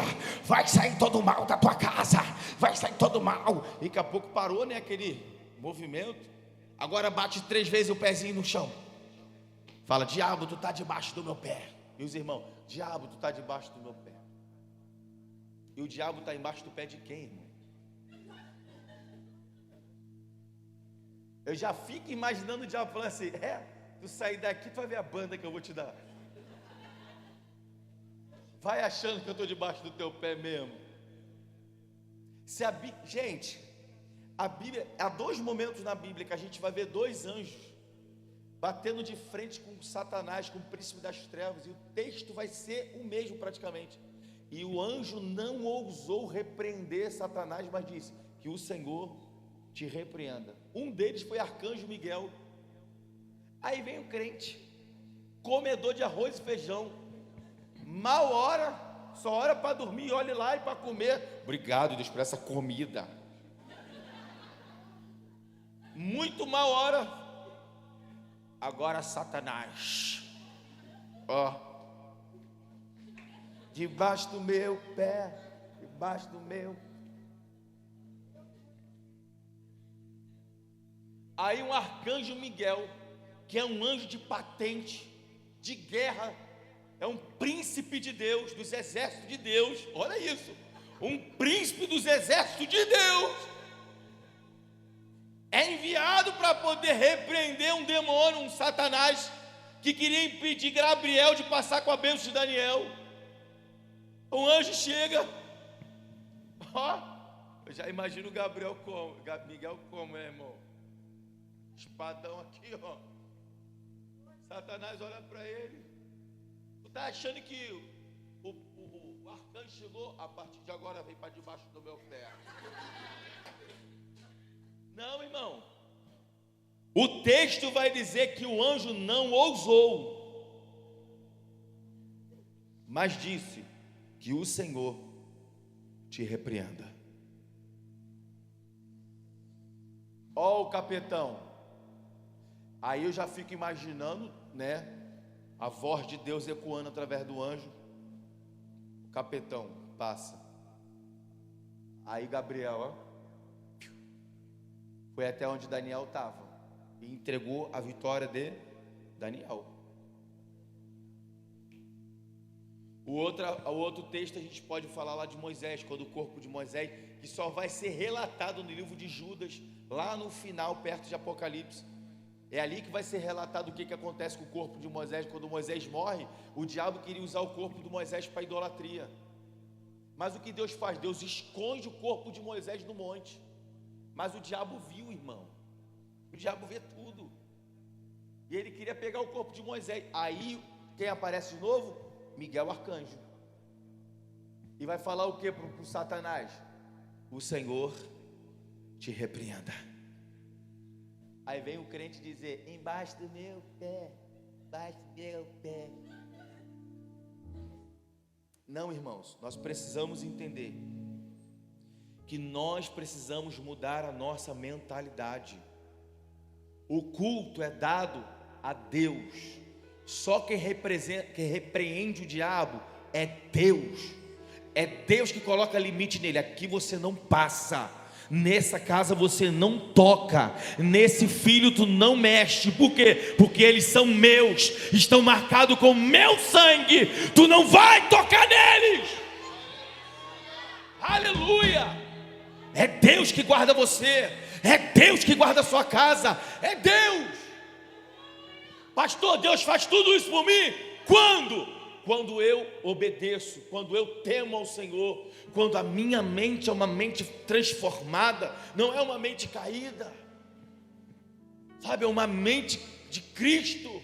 todo o mal da tua casa, vai sair todo o mal, e daqui a pouco parou, né, aquele movimento, agora bate 3 vezes o pezinho no chão, fala, diabo, tu está debaixo do meu pé, e os irmãos, diabo, tu está debaixo do meu pé. E o diabo está embaixo do pé de quem, irmão? Eu já fico imaginando o diabo falando assim, tu sair daqui, tu vai ver a banda que eu vou te dar. Vai achando que eu estou debaixo do teu pé mesmo. Gente, a Bíblia, há 2 momentos na Bíblia que a gente vai ver 2 anjos batendo de frente com Satanás, com o príncipe das trevas, e o texto vai ser o mesmo praticamente. E o anjo não ousou repreender Satanás, mas disse, que o Senhor te repreenda. Um deles foi arcanjo Miguel. Aí vem o crente, comedor de arroz e feijão, mal ora, só ora para dormir, olhe lá e para comer. Obrigado, Deus, por essa comida. Muito mal ora. Agora Satanás, debaixo do meu pé, debaixo do meu. Aí um arcanjo Miguel, que é um anjo de patente, de guerra, é um príncipe de Deus, dos exércitos de Deus, olha isso, um príncipe dos exércitos de Deus, é enviado para poder repreender um demônio, um Satanás, que queria impedir Gabriel de passar com a bênção de Daniel. O anjo chega, eu já imagino Miguel como, irmão? Espadão aqui, Satanás olha para ele. Tu está achando que o arcanjo chegou? A partir de agora vem para debaixo do meu pé. Não, irmão. O texto vai dizer que o anjo não ousou, mas disse, que o Senhor te repreenda. Ó o capetão. Aí eu já fico imaginando, né, a voz de Deus ecoando através do anjo. O capetão passa. Aí Gabriel, foi até onde Daniel estava e entregou a vitória de Daniel. O outro texto a gente pode falar lá de Moisés, quando o corpo de Moisés, que só vai ser relatado no livro de Judas, lá no final, perto de Apocalipse. É ali que vai ser relatado o que acontece com o corpo de Moisés. Quando Moisés morre, o diabo queria usar o corpo de Moisés para idolatria. Mas o que Deus faz? Deus esconde o corpo de Moisés no monte. Mas o diabo viu, irmão. O diabo vê tudo. E ele queria pegar o corpo de Moisés. Aí, quem aparece de novo? Miguel Arcanjo. E vai falar o que para o Satanás? O Senhor te repreenda. Aí vem o crente dizer: embaixo do meu pé, embaixo do meu pé. Não, irmãos, nós precisamos entender que nós precisamos mudar a nossa mentalidade. O culto é dado a Deus. Só quem repreende o diabo é Deus. É Deus que coloca limite nele. Aqui você não passa, nessa casa você não toca, nesse filho tu não mexe. Por quê? Porque eles são meus, estão marcados com meu sangue. Tu não vai tocar neles. Aleluia. É Deus que guarda você, é Deus que guarda a sua casa, é Deus. Pastor, Deus faz tudo isso por mim? Quando eu obedeço, quando eu temo ao Senhor, quando a minha mente é uma mente transformada, não é uma mente caída, sabe, é uma mente de Cristo.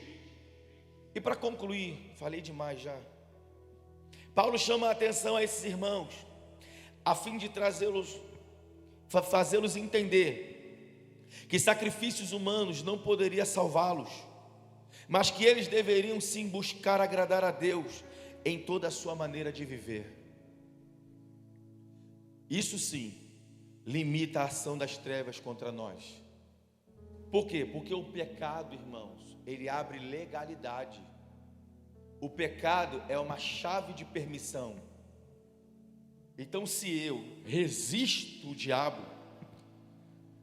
E para concluir, falei demais já. Paulo chama a atenção a esses irmãos, a fim de fazê-los entender que sacrifícios humanos não poderiam salvá-los, mas que eles deveriam sim buscar agradar a Deus em toda a sua maneira de viver. Isso sim limita a ação das trevas contra nós. Por quê? Porque o pecado, irmãos, ele abre legalidade. O pecado é uma chave de permissão. Então, se eu resisto o diabo,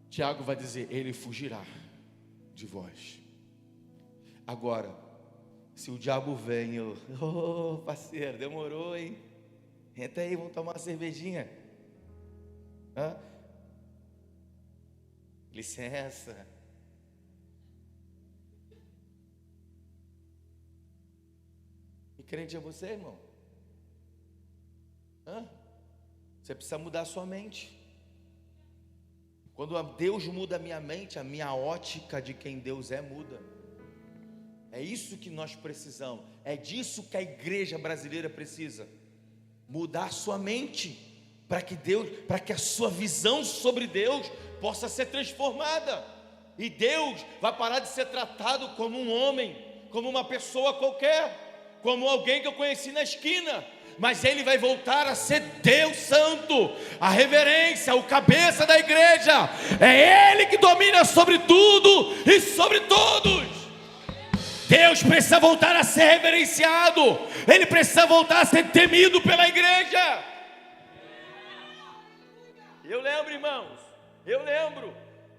Tiago vai dizer: ele fugirá de vós. Agora, se o diabo vem, parceiro, demorou, hein? Entra aí, vamos tomar uma cervejinha. Licença. E crente é você, irmão? Você precisa mudar a sua mente. Quando Deus muda a minha mente, a minha ótica de quem Deus é muda. É isso que nós precisamos. É disso que a igreja brasileira precisa. Mudar a sua mente, para que a sua visão sobre Deus possa ser transformada. E Deus vai parar de ser tratado como um homem, como uma pessoa qualquer, como alguém que eu conheci na esquina. Mas ele vai voltar a ser Deus Santo, a reverência, o cabeça da igreja. É Ele que domina sobre tudo e sobre todos. Deus precisa voltar a ser reverenciado, Ele precisa voltar a ser temido pela igreja. Eu lembro, irmãos,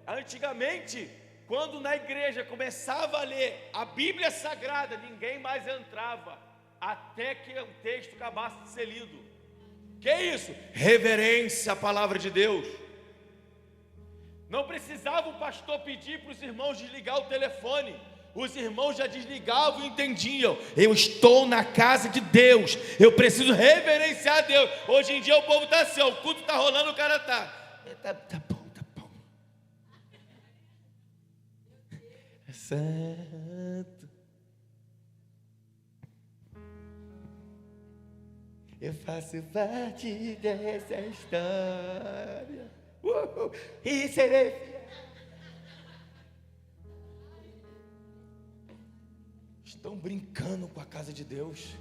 antigamente, quando na igreja começava a ler a Bíblia Sagrada, ninguém mais entrava, até que o texto acabasse de ser lido. Que é isso? Reverência à palavra de Deus. Não precisava o pastor pedir para os irmãos desligar o telefone. Os irmãos já desligavam e entendiam: eu estou na casa de Deus, eu preciso reverenciar a Deus. Hoje em dia o povo está assim, o culto está rolando, o cara tá bom. É santo. Eu faço parte dessa história. E serei fiel. Estão brincando com a casa de Deus.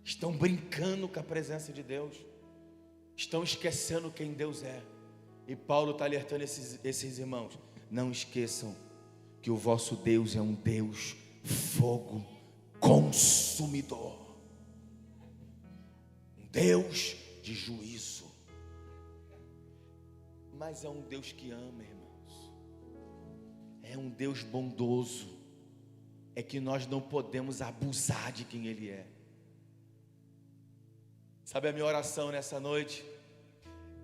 Estão brincando com a presença de Deus. Estão esquecendo quem Deus é. E Paulo está alertando esses irmãos: não esqueçam que o vosso Deus é um Deus fogo consumidor. Deus de juízo, mas é um Deus que ama, irmãos. É um Deus bondoso. É que nós não podemos abusar de quem Ele é. Sabe a minha oração nessa noite?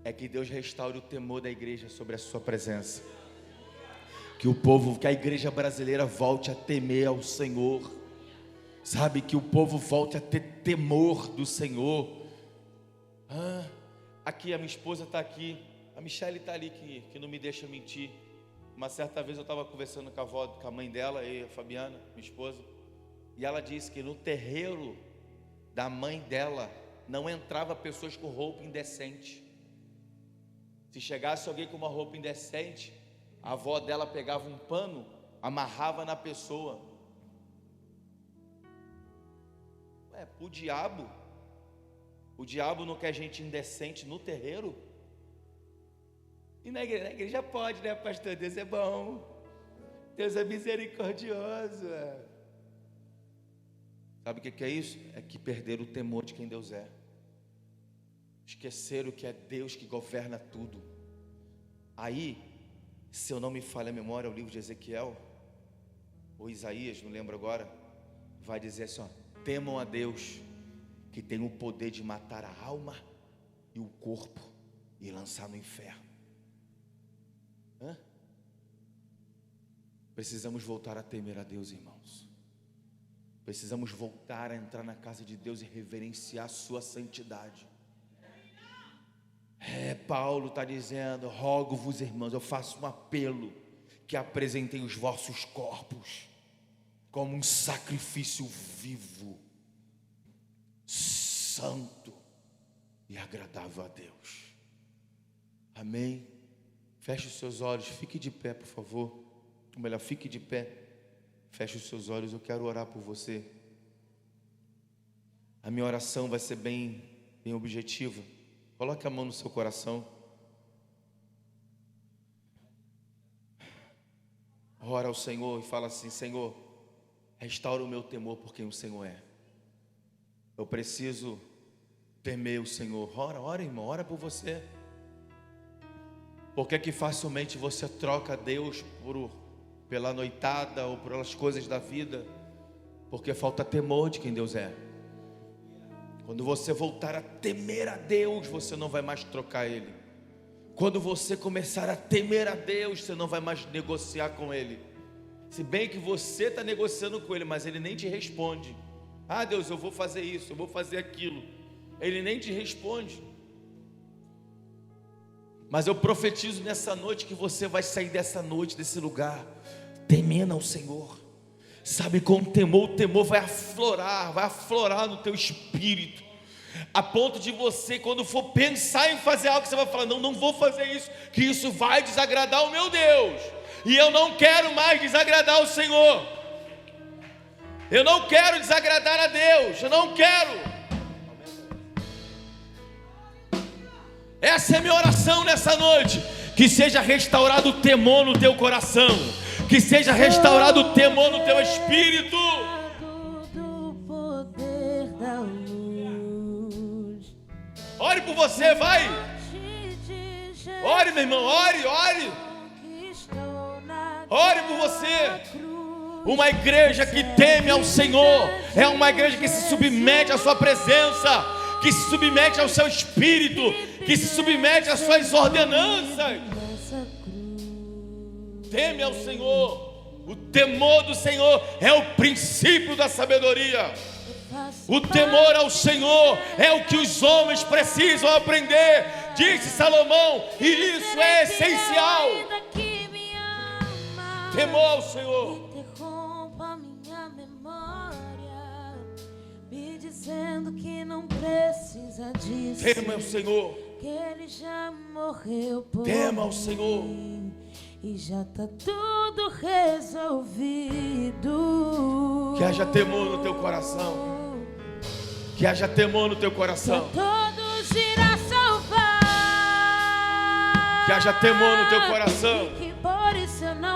É que Deus restaure o temor da igreja sobre a sua presença. Que a igreja brasileira volte a temer ao Senhor. Sabe, que o povo volte a ter temor do Senhor. Aqui a minha esposa está aqui, a Michele está ali, que não me deixa mentir. Uma certa vez eu estava conversando com a mãe dela, e a Fabiana, minha esposa, e ela disse que no terreiro da mãe dela não entrava pessoas com roupa indecente. Se chegasse alguém com uma roupa indecente, a avó dela pegava um pano, amarrava na pessoa. O diabo não quer gente indecente no terreiro? E na igreja pode, né, pastor? Deus é bom, Deus é misericordioso. Sabe o que é isso? É que perderam o temor de quem Deus é. Esqueceram que é Deus que governa tudo. Aí, se eu não me falha a memória, o livro de Ezequiel ou Isaías, não lembro agora, vai dizer assim, ó, temam a Deus que tem o poder de matar a alma e o corpo e lançar no inferno. Precisamos voltar a temer a Deus, irmãos. Precisamos voltar a entrar na casa de Deus e reverenciar a sua santidade. Paulo está dizendo, rogo-vos, irmãos, eu faço um apelo, que apresentem os vossos corpos como um sacrifício vivo, santo e agradável a Deus. Amém? Feche os seus olhos, fique de pé, por favor. Ou melhor, fique de pé, feche os seus olhos, eu quero orar por você. A minha oração vai ser bem objetiva. Coloque a mão no seu coração. Ora ao Senhor e fala assim, Senhor, restaura o meu temor por quem o Senhor é. Eu preciso temer o Senhor. Ora, irmão, ora por você. Por que que facilmente você troca Deus pela noitada ou pelas coisas da vida? Porque falta temor de quem Deus é. Quando você voltar a temer a Deus, você não vai mais trocar Ele. Quando você começar a temer a Deus, você não vai mais negociar com Ele. Se bem que você está negociando com Ele, mas Ele nem te responde. Ah, Deus, eu vou fazer isso, eu vou fazer aquilo. Ele nem te responde. Mas eu profetizo nessa noite que você vai sair dessa noite, desse lugar, temendo ao Senhor. Sabe, com temor, o temor vai aflorar no teu espírito, a ponto de você, quando for pensar em fazer algo, você vai falar, não vou fazer isso, que isso vai desagradar o meu Deus, e eu não quero mais desagradar o Senhor, eu não quero desagradar a Deus, eu não quero. Essa é a minha oração nessa noite, que seja restaurado o temor no teu coração, que seja restaurado o temor no teu espírito. Ore por você, vai. Ore, meu irmão, ore. Ore por você. Uma igreja que teme ao Senhor é uma igreja que se submete à sua presença, que se submete ao seu espírito, que se submete às suas ordenanças. Teme ao Senhor. O temor do Senhor é o princípio da sabedoria. O temor ao Senhor é o que os homens precisam aprender, disse Salomão, e isso é essencial. Temor ao Senhor. Interrompa minha memória, me dizendo que não precisa disso. Tema ao Senhor. Que Ele já morreu por Tema ao Senhor. E já está tudo resolvido. Que haja temor no teu coração. Que haja temor no teu coração. Todos irá salvar. Que haja temor no teu coração. Que por isso eu não